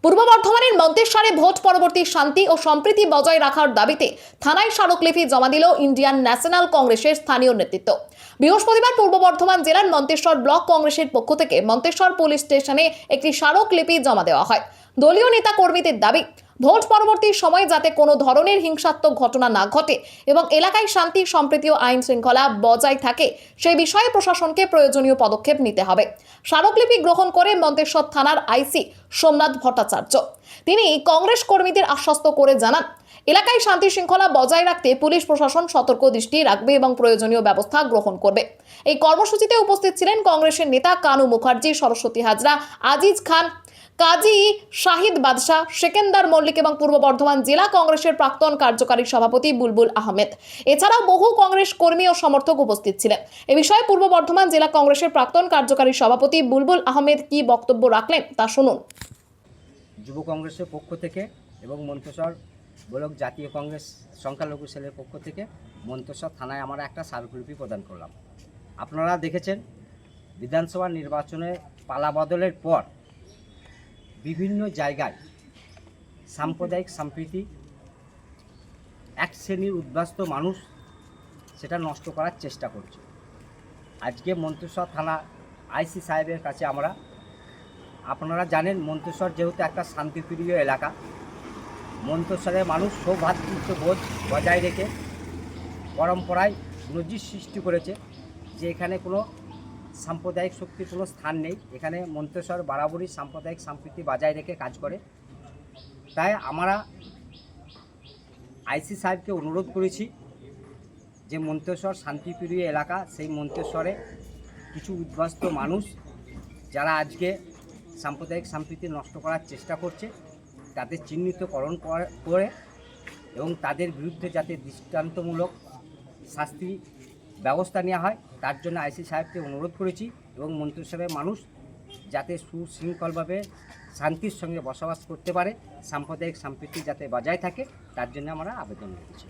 পূর্ব বর্ধমানের মন্তেশ্বরে ভোট পরবর্তী শান্তি ও সম্প্রীতি বজায় রাখার দাবিতে থানায় স্মারকলিপি জমা দিল ইন্ডিয়ান ন্যাশনাল কংগ্রেসের স্থানীয় নেতৃত্ব। বৃহস্পতিবার পূর্ব বর্ধমান জেলার মন্তেশ্বর ব্লক কংগ্রেসের পক্ষ থেকে মন্তেশ্বর পুলিশ স্টেশনে একটি স্মারকলিপি জমা দেওয়া হয়। দলীয় নেতা কর্মীদের দাবি, ভোট পরবর্তী সময়ে যাতে কোনো ধরনের হিংসাত্মক ঘটনা না ঘটে এবং এলাকায় শান্তি সম্প্রীতি ও আইন শৃঙ্খলা বজায় থাকে সেই বিষয়ে প্রশাসনকে প্রয়োজনীয় পদক্ষেপ নিতে হবে। স্মারকলিপি গ্রহণ করে মন্তেশ্বর থানার আইসি সোমনাথ ভট্টাচার্য তিনি কংগ্রেস কর্মীদের আশ্বস্ত করে জানান, এলাকায় শান্তি শৃঙ্খলা বজায় রাখতে পুলিশ প্রশাসন সতর্ক দৃষ্টি রাখবে এবং প্রয়োজনীয় ব্যবস্থা গ্রহণ করবে। এই কর্মসূচিতে উপস্থিত ছিলেন কংগ্রেসের নেতা কানু মুখার্জি, সরস্বতী হাজরা, আজিজ খান, কাজী শাহিদ বাদশাহ, সেকেন্দার মল্লিক এবং পূর্ব বর্ধমান জেলা কংগ্রেসের প্রাক্তন কার্যকারী সভাপতি বুলবুল আহমেদ। এছাড়াও বহু কংগ্রেস কর্মী ও সমর্থক উপস্থিত ছিলেন। এ বিষয়ে পূর্ব বর্ধমান জেলা কংগ্রেসের প্রাক্তন কার্যকারী সভাপতি বুলবুল আহমেদ কি বক্তব্য রাখলেন তা শুনুন। যুব কংগ্রেসের পক্ষ থেকে এবং মন্তেশ্বর ব্লক জাতীয় কংগ্রেস সংখ্যালঘু সেলের পক্ষ থেকে মন্তেশ্বর থানায় আমরা একটা স্মারকলিপি প্রদান করলাম। আপনারা দেখেছেন বিধানসভা নির্বাচনে পালা বদলের পর বিভিন্ন জায়গায় সাম্প্রদায়িক সম্প্রীতি, এক শ্রেণীর উদ্বাস্ত মানুষ সেটা নষ্ট করার চেষ্টা করছে। আজকে মন্তেশ্বর থানা আইসি সাহেবের কাছে আপনারা জানেন মন্তেশ্বর যেহেতু একটা শান্তিপ্রিয় এলাকা, মন্তেশ্বরের মানুষ সৌভ্রাতৃত্ববোধ বজায় রেখে পরম্পরায় নজির সৃষ্টি করেছে যে এখানে কোনো সাম্প্রদায়িক শক্তির কোনো স্থান নেই। এখানে মন্তেশ্বর বরাবরই সাম্প্রদায়িক সম্প্রীতি বজায় রেখে কাজ করে। তাই আমরা আইসি সাহেবকে অনুরোধ করেছি যে মন্তেশ্বর শান্তিপ্রিয় এলাকা, সেই মন্তেশ্বরে কিছু উদ্বাস্ত মানুষ যারা আজকে সাম্প্রদায়িক সম্প্রীতি নষ্ট করার চেষ্টা করছে তাদের চিহ্নিতকরণ করে এবং তাদের বিরুদ্ধে যাতে দৃষ্টান্তমূলক শাস্তি ব্যবস্থা নেওয়া হয় তার জন্য আইসি সাহেবকে অনুরোধ করেছি এবং মন্তেশ্বরের মানুষ যাতে সুশৃঙ্খলভাবে শান্তির সঙ্গে বসবাস করতে পারে, সাম্প্রদায়িক সম্প্রীতি যাতে বজায় থাকে তার জন্য আমরা আবেদন করেছি।